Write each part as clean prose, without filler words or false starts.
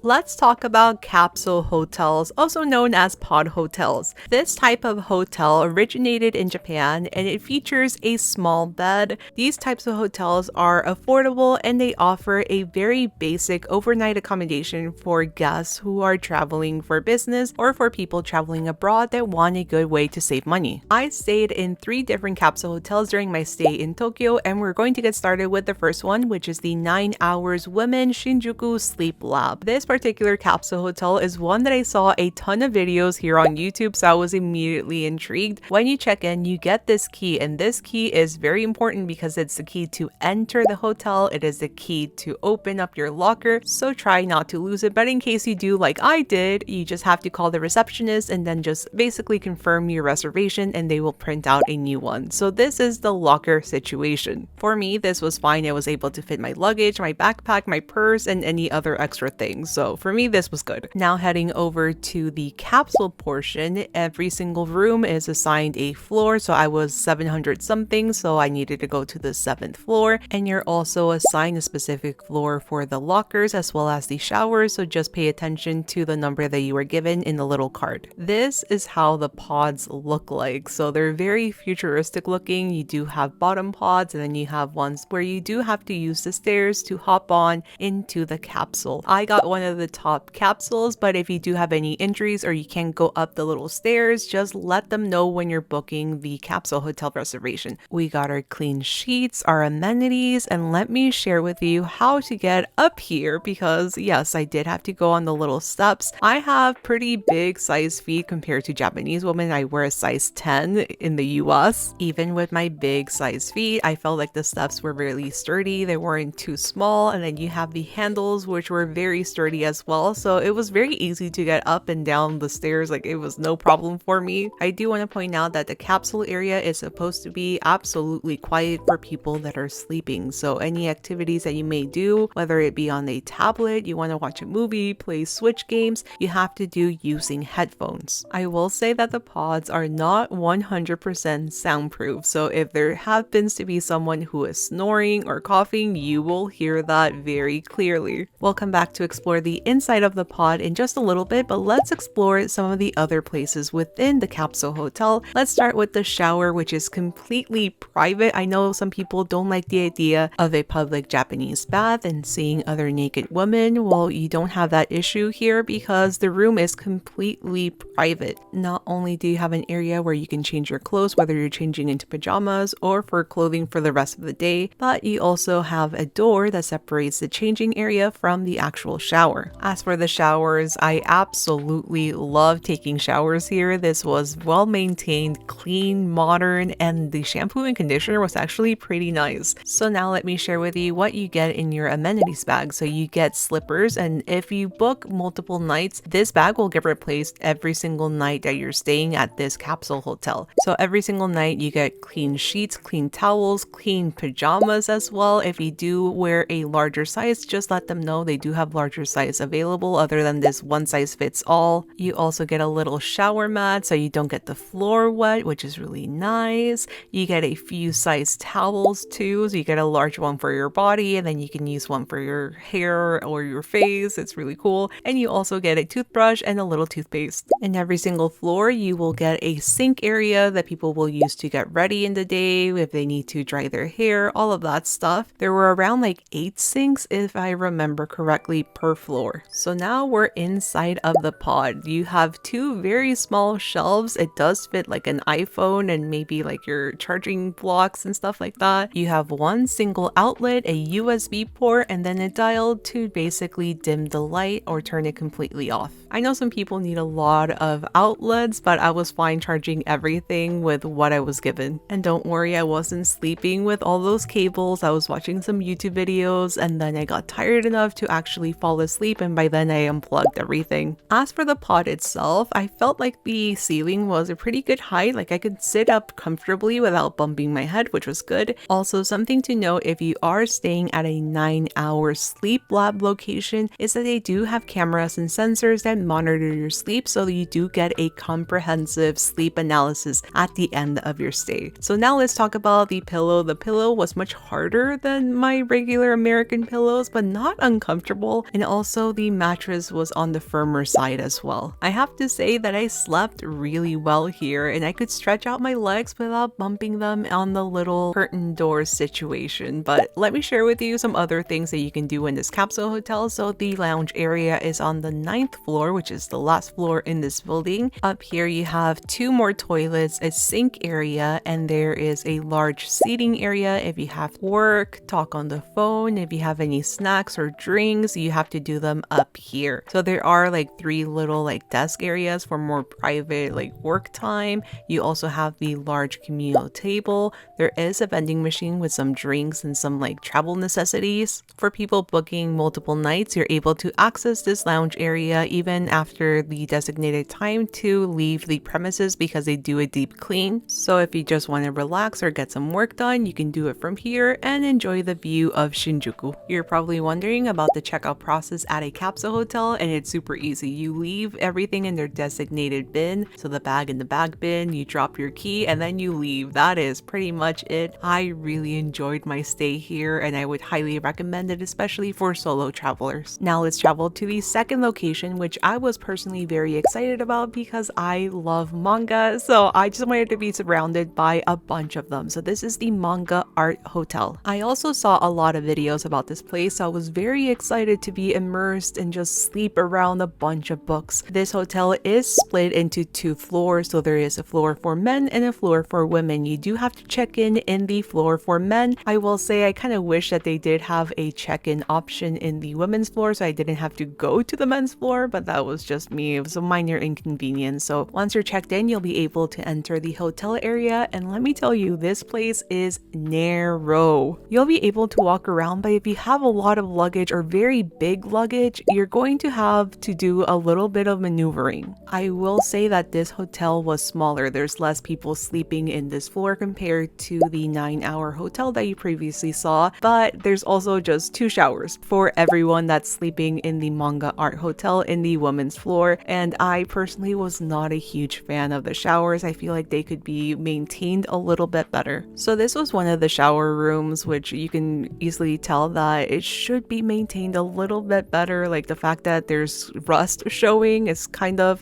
Let's talk about capsule hotels, also known as pod hotels. This type of hotel originated in Japan and it features a small bed. These types of hotels are affordable and they offer a very basic overnight accommodation for guests who are traveling for business or for people traveling abroad that want a good way to save money. I stayed in 3 different capsule hotels during my stay in Tokyo, and we're going to get started with the first one, which is the 9 Hours Women Shinjuku Sleep Lab. This particular capsule hotel is one that I saw a ton of videos here on YouTube, so I was immediately intrigued. When you check in, you get this key, and this key is very important because it's the key to enter the hotel. It is the key to open up your locker, so try not to lose it. But in case you do like I did, you just have to call the receptionist and then just basically confirm your reservation and they will print out a new one. So this is the locker situation. For me, this was fine. I was able to fit my luggage, my backpack, my purse, and any other extra things. So for me, this was good. Now heading over to the capsule portion, every single room is assigned a floor. So I was 700 something, so I needed to go to the 7th floor. And you're also assigned a specific floor for the lockers as well as the showers. So just pay attention to the number that you were given in the little card. This is how the pods look like. So they're very futuristic looking. You do have bottom pods and then you have ones where you do have to use the stairs to hop on into the capsule. I got one of the top capsules, but if you do have any injuries or you can't go up the little stairs, just let them know when you're booking the capsule hotel reservation. We got our clean sheets, our amenities, and let me share with you how to get up here because yes, I did have to go on the little steps. I have pretty big size feet compared to Japanese women. I wear a size 10 in the US. Even with my big size feet, I felt like the steps were really sturdy. They weren't too small. And then you have the handles, which were very sturdy as well. So it was very easy to get up and down the stairs. Like it was no problem for me. I do want to point out that the capsule area is supposed to be absolutely quiet for people that are sleeping. So any activities that you may do, whether it be on a tablet, you want to watch a movie, play Switch games, you have to do using headphones. I will say that the pods are not 100% soundproof, so if there happens to be someone who is snoring or coughing, you will hear that very clearly. We'll come back to explore the inside of the pod in just a little bit, but let's explore some of the other places within the capsule hotel. Let's start with the shower, which is completely private. I know some people don't like the idea of a public Japanese bath and seeing other naked women. Well, you don't have that issue here because the room is completely private. Not only do you have an area where you can change your clothes, whether you're changing into pajamas or for clothing for the rest of the day, but you also have a door that separates the changing area from the actual shower. As for the showers, I absolutely love taking showers here. This was well maintained, clean, modern, and the shampoo and conditioner was actually pretty nice. So now let me share with you what you get in your amenities bag. So you get slippers, and if you book multiple nights, this bag will get replaced every single night that you're staying at this capsule hotel. So every single night you get clean sheets, clean towels, clean pajamas as well. If you do wear a larger size, just let them know they do have larger size available other than this one size fits all. You also get a little shower mat so you don't get the floor wet, which is really nice. You get a few size towels too, so you get a large one for your body and then you can use one for your hair or your face. It's really cool. And you also get a toothbrush and a little toothpaste. In every single floor, you will get a sink area that people will use to get ready in the day if they need to dry their hair, all of that stuff. There were around like 8 sinks, if I remember correctly, per floor. So now we're inside of the pod. You have 2 very small shelves. It does fit like an iPhone and maybe like your charging blocks and stuff like that. You have 1 single outlet, a USB port, and then a dial to basically dim the light or turn it completely off. I know some people need a lot of outlets, but I was fine charging everything with what I was given. And don't worry, I wasn't sleeping with all those cables. I was watching some YouTube videos and then I got tired enough to actually fall asleep, and by then I unplugged everything. As for the pod itself, I felt like the ceiling was a pretty good height. Like I could sit up comfortably without bumping my head, which was good. Also, something to note if you are staying at a 9-hour sleep lab location is that they do have cameras and sensors that monitor your sleep, so you do get a comprehensive sleep analysis at the end of your stay. So now let's talk about the pillow. The pillow was much harder than my regular American pillows, but not uncomfortable. And also Also, the mattress was on the firmer side as well. I have to say that I slept really well here, and I could stretch out my legs without bumping them on the little curtain door situation. But let me share with you some other things that you can do in this capsule hotel. So the lounge area is on the 9th floor, which is the last floor in this building. Up here you have 2 more toilets, a sink area, and there is a large seating area. If you have work, talk on the phone, if you have any snacks or drinks, you have to do them up here. So there are like 3 little like desk areas for more private like work time. You also have the large communal table. There is a vending machine with some drinks and some like travel necessities. For people booking multiple nights, you're able to access this lounge area even after the designated time to leave the premises because they do a deep clean. So if you just want to relax or get some work done, you can do it from here and enjoy the view of Shinjuku. You're probably wondering about the checkout process at a capsule hotel, and it's super easy. You leave everything in their designated bin, so the bag in the bag bin, you drop your key, and then you leave. That is pretty much it. I really enjoyed my stay here, and I would highly recommend it, especially for solo travelers. Now let's travel to the second location, which I was personally very excited about because I love manga, so I just wanted to be surrounded by a bunch of them. So this is the Manga Art Hotel. I also saw a lot of videos about this place, so I was very excited to be immersed and just sleep around a bunch of books. This hotel is split into 2 floors, so there is a floor for men and a floor for women. You do have to check in the floor for men. I will say I kind of wish that they did have a check-in option in the women's floor so I didn't have to go to the men's floor, but that was just me. It was a minor inconvenience. So once you're checked in, you'll be able to enter the hotel area, and let me tell you, this place is narrow. You'll be able to walk around, but if you have a lot of luggage or very big luggage, you're going to have to do a little bit of maneuvering. I will say that this hotel was smaller. There's less people sleeping in this floor compared to the 9-hour hotel that you previously saw, but there's also just 2 showers for everyone that's sleeping in the Manga Art Hotel in the women's floor, and I personally was not a huge fan of the showers. I feel like they could be maintained a little bit better. So this was one of the shower rooms, which you can easily tell that it should be maintained a little bit better. Like the fact that there's rust showing is kind of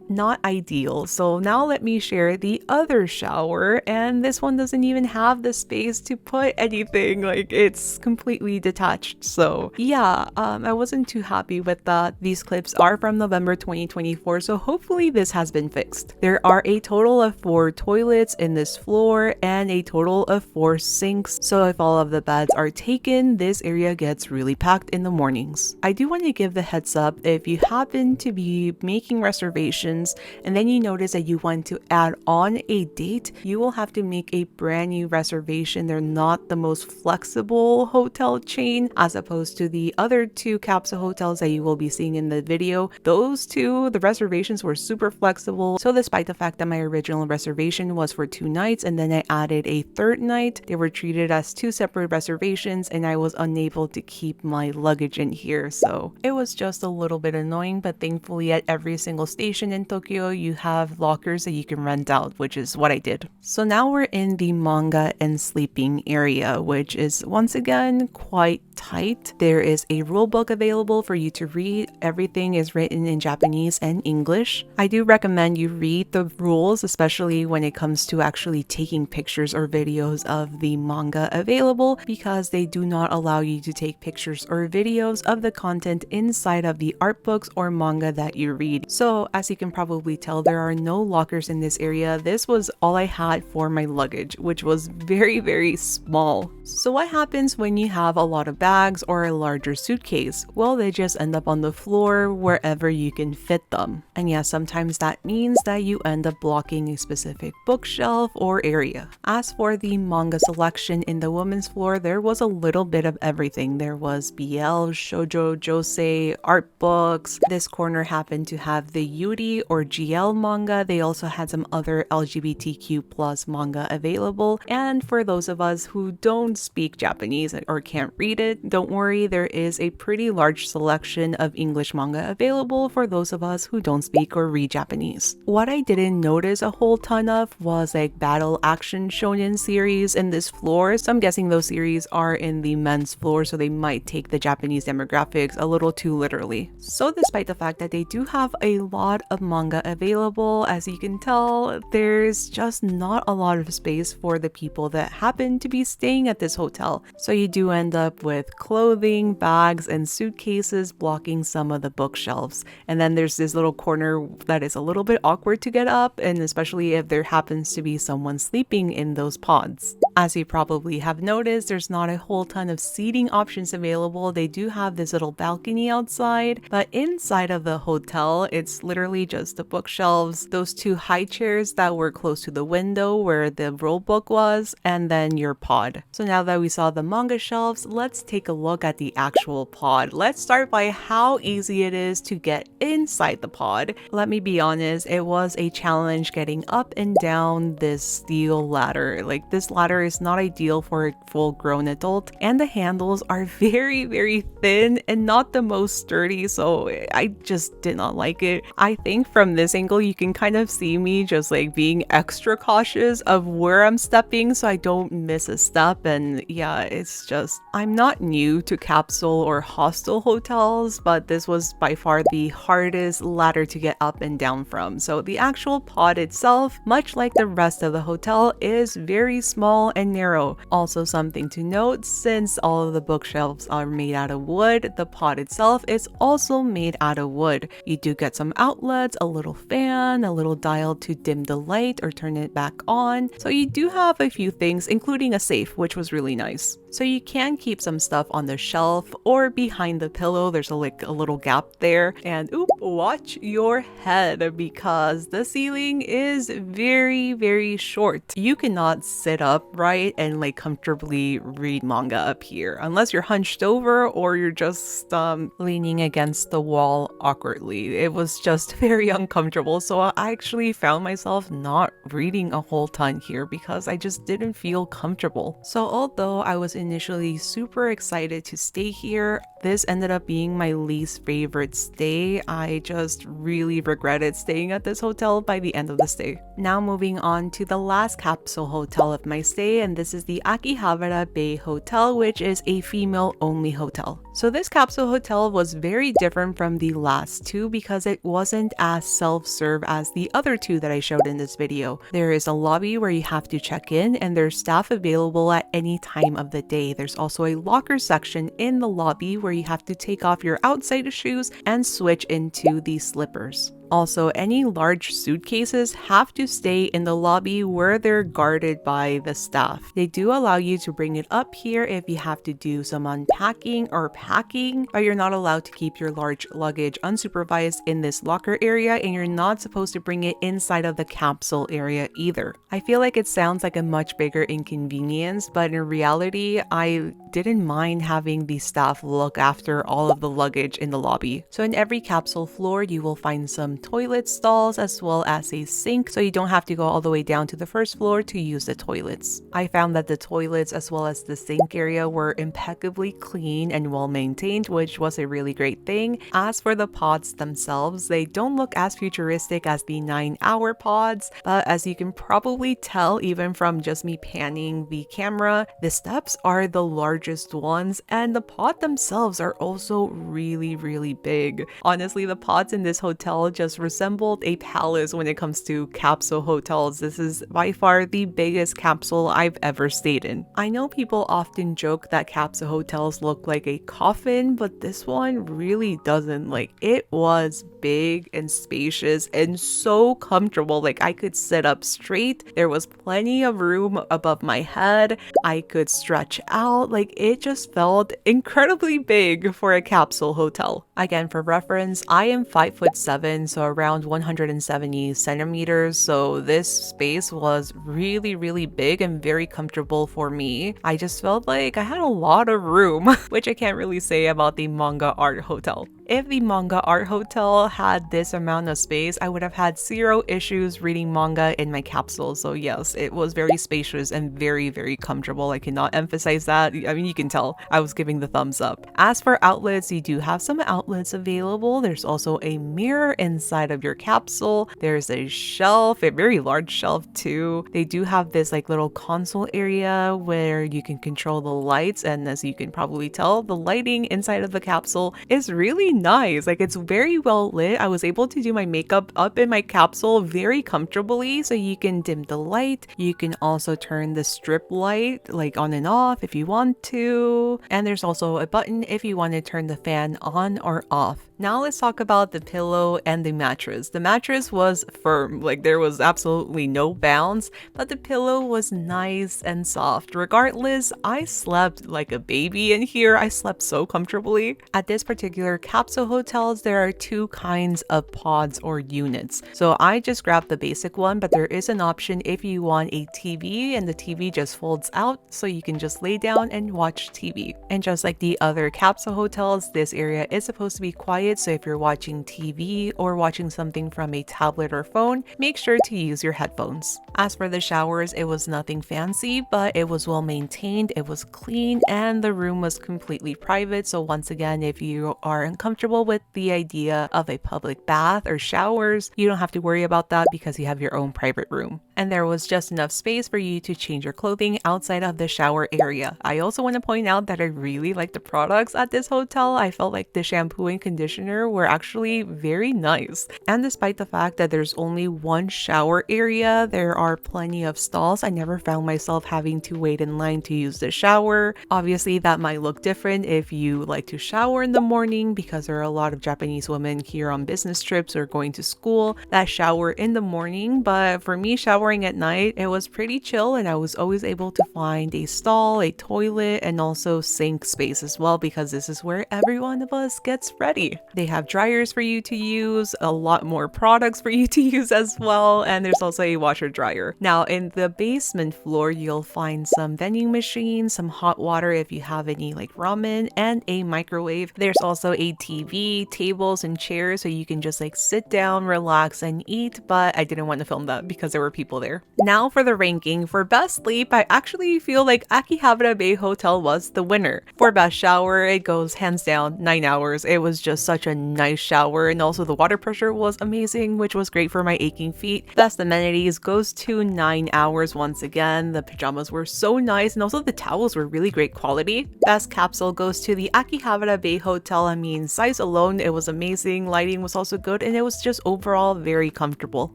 not ideal. So now let me share the other shower, and this one doesn't even have the space to put anything. Like it's completely detached. So yeah, I wasn't too happy with that. These clips are from November 2024, so hopefully this has been fixed. There are a total of 4 toilets in this floor and a total of 4 sinks. So if all of the beds are taken, this area gets really packed in the mornings. I do want to give the heads up, if you happen to be making reservations and then you notice that you want to add on a date, you will have to make a brand new reservation. They're not the most flexible hotel chain as opposed to the other 2 capsule hotels that you will be seeing in the video. Those 2, the reservations were super flexible. So despite the fact that my original reservation was for 2 nights and then I added a 3rd night, they were treated as 2 separate reservations and I was unable to keep my luggage in here. So it was just a little bit annoying, but thankfully at every single station in Tokyo, you have lockers that you can rent out, which is what I did. So now we're in the manga and sleeping area, which is once again quite tight. There is a rule book available for you to read. Everything is written in Japanese and English. I do recommend you read the rules, especially when it comes to actually taking pictures or videos of the manga available, because they do not allow you to take pictures or videos of the content inside of the art books or manga that you read. So as you can probably tell, there are no lockers in this area. This was all I had for my luggage, which was very, very small. So what happens when you have a lot of bags or a larger suitcase? Well, they just end up on the floor wherever you can fit them. And yeah, sometimes that means that you end up blocking a specific bookshelf or area. As for the manga selection in the women's floor, there was a little bit of everything. There was BL, shoujo, josei, art books. This corner happened to have the Yuri or GL manga. They also had some other LGBTQ plus manga available. And for those of us who don't speak Japanese or can't read it, don't worry, there is a pretty large selection of English manga available for those of us who don't speak or read Japanese. What I didn't notice a whole ton of was like battle action shonen series in this floor. So I'm guessing those series are in the men's floor, so they might take the Japanese demographics subjects a little too literally. So despite the fact that they do have a lot of manga available, as you can tell, there's just not a lot of space for the people that happen to be staying at this hotel. So you do end up with clothing, bags, and suitcases blocking some of the bookshelves. And then there's this little corner that is a little bit awkward to get up, and especially if there happens to be someone sleeping in those pods. As you probably have noticed, there's not a whole ton of seating options available. They do have this little balcony outside, but inside of the hotel, it's literally just the bookshelves, those two high chairs that were close to the window where the rule book was, and then your pod. So now that we saw the manga shelves, let's take a look at the actual pod. Let's start by how easy it is to get inside the pod. Let me be honest, it was a challenge getting up and down this steel ladder. Like, this ladder is not ideal for a full-grown adult, and the handles are very thin and not the most sturdy, so I just did not like it. I think from this angle you can kind of see me just like being extra cautious of where I'm stepping so I don't miss a step. And yeah, it's just, I'm not new to capsule or hostel hotels, but this was by far the hardest ladder to get up and down from. So the actual pod itself, much like the rest of the hotel, is very small and narrow. Also something to note, since all of the bookshelves are made out of wood, the pod itself is also made out of wood. You do get some outlets, a little fan, a little dial to dim the light or turn it back on. So you do have a few things, including a safe, which was really nice. So you can keep some stuff on the shelf or behind the pillow. There's a little gap there. And watch your head, because the ceiling is very short. You cannot sit upright and like comfortably read manga up here unless you're hunched over or you're just leaning against the wall awkwardly. It was just very uncomfortable, so I actually found myself not reading a whole ton here because I just didn't feel comfortable. So although I was initially super excited to stay here, this ended up being my least favorite stay. I just really regretted staying at this hotel by the end of the stay. Now moving on to the last capsule hotel of my stay, and this is the Akihabara Bay Hotel, which is a female-only hotel. So this capsule hotel was very different from the last two because it wasn't as self-serve as the other two that I showed in this video. There is a lobby where you have to check in, and there's staff available at any time of the day. There's also a locker section in the lobby where you have to take off your outside shoes and switch into the slippers. Also, any large suitcases have to stay in the lobby where they're guarded by the staff. They do allow you to bring it up here if you have to do some unpacking or packing, but you're not allowed to keep your large luggage unsupervised in this locker area, and you're not supposed to bring it inside of the capsule area either. I feel like it sounds like a much bigger inconvenience, but in reality, I didn't mind having the staff look after all of the luggage in the lobby. So in every capsule floor, you will find some toilet stalls as well as a sink, so you don't have to go all the way down to the first floor to use the toilets. I found that the toilets as well as the sink area were impeccably clean and well maintained, which was a really great thing. As for the pods themselves, they don't look as futuristic as the 9-hour pods, but as you can probably tell even from just me panning the camera, the steps are the largest ones, and the pod themselves are also really big. Honestly, the pods in this hotel just resembled a palace when it comes to capsule hotels. This is by far the biggest capsule I've ever stayed in. I know people often joke that capsule hotels look like a coffin, but this one really doesn't. Like, it was big and spacious and so comfortable. Like, I could sit up straight. There was plenty of room above my head. I could stretch out. Like, it just felt incredibly big for a capsule hotel. Again, for reference, I am 5'7", so around 170 centimeters. So this space was really big and very comfortable for me. I just felt like I had a lot of room, which I can't really say about the Manga Art Hotel. If the manga art hotel had this amount of space, I would have had zero issues reading manga in my capsule. So yes, it was very spacious and very, very comfortable. I cannot emphasize that. I mean, you can tell I was giving the thumbs up. As for outlets, you do have some outlets available. There's also a mirror inside of your capsule. There's a shelf, a very large shelf too. They do have this like little console area where you can control the lights, and as you can probably tell, the lighting inside of the capsule is really nice. Like, it's very well lit. I was able to do my makeup up in my capsule very comfortably, so you can dim the light. You can also turn the strip light like on and off if you want to, and there's also a button if you want to turn the fan on or off. Now let's talk about the pillow and the mattress. The mattress was firm, like there was absolutely no bounce, but the pillow was nice and soft. Regardless, I slept like a baby in here. I slept so comfortably. At this particular capsule hotels, there are two kinds of pods or units. So I just grabbed the basic one, but there is an option if you want a TV and the TV just folds out so you can just lay down and watch TV. And just like the other capsule hotels, this area is supposed to be quiet. So if you're watching TV or watching something from a tablet or phone, make sure to use your headphones. As for the showers, it was nothing fancy, but it was well maintained, it was clean, and the room was completely private. So once again, if you are uncomfortable with the idea of a public bath or showers, you don't have to worry about that because you have your own private room. And there was just enough space for you to change your clothing outside of the shower area. I also want to point out that I really like the products at this hotel. I felt like the shampoo and conditioner were actually very nice. And despite the fact that there's only one shower area, there are plenty of stalls. I never found myself having to wait in line to use the shower. Obviously, that might look different if you like to shower in the morning, because there are a lot of Japanese women here on business trips or going to school that shower in the morning. But for me, showering at night, it was pretty chill, and I was always able to find a stall, a toilet, and also sink space as well, because this is where every one of us gets ready. They have dryers for you to use, a lot more products for you to use as well, and there's also a washer dryer. Now in the basement floor, you'll find some vending machines, some hot water if you have any like ramen, and a microwave. There's also a TV, tables, and chairs, so you can just like sit down, relax, and eat, but I didn't want to film that because there were people there. Now for the ranking. For best sleep, I actually feel like Akihabara Bay Hotel was the winner. For best shower, it goes hands down 9 hours. It was just such a nice shower, and also the water pressure was amazing, which was great for my aching feet. Best amenities goes to 9 hours once again. The pajamas were so nice, and also the towels were really great quality. Best capsule goes to the Akihabara Bay Hotel. I mean, size alone, it was amazing. Lighting was also good, and it was just overall very comfortable.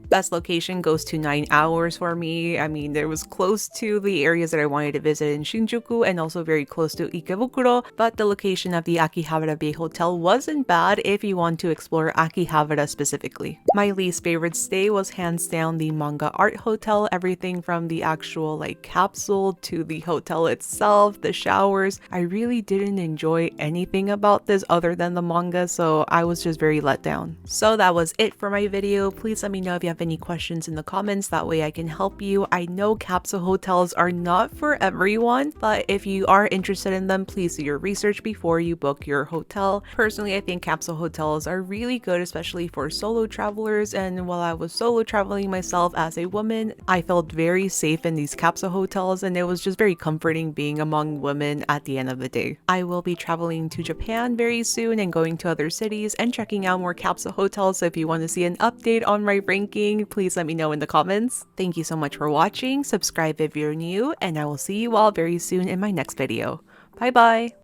Best location goes to 9 hours for me. I mean, there was close to the areas that I wanted to visit in Shinjuku and also very close to Ikebukuro, but the location of the Akihabara Bay Hotel wasn't bad if you want to explore Akihabara specifically. My least favorite stay was hands down the manga art hotel. Everything from the actual like capsule to the hotel itself, the showers, I really didn't enjoy anything about this other than the manga, so I was just very let down. So that was it for my video. Please let me know if you have any questions in the comments, that way I can help you. I know capsule hotels are not for everyone, but if you are interested in them, please do your research before you book your hotel. Personally, I think capsule hotels are really good, especially for solo travelers, and while I was solo traveling myself as a woman, I felt very safe in these capsule hotels, and it was just very comforting being among women at the end of the day. I will be traveling to Japan very soon and going to other cities and checking out more capsule hotels, so if you want to see an update on my ranking, please let me know in the comments. Thank you so much for watching, subscribe if you're new, and I will see you all very soon in my next video. Bye bye!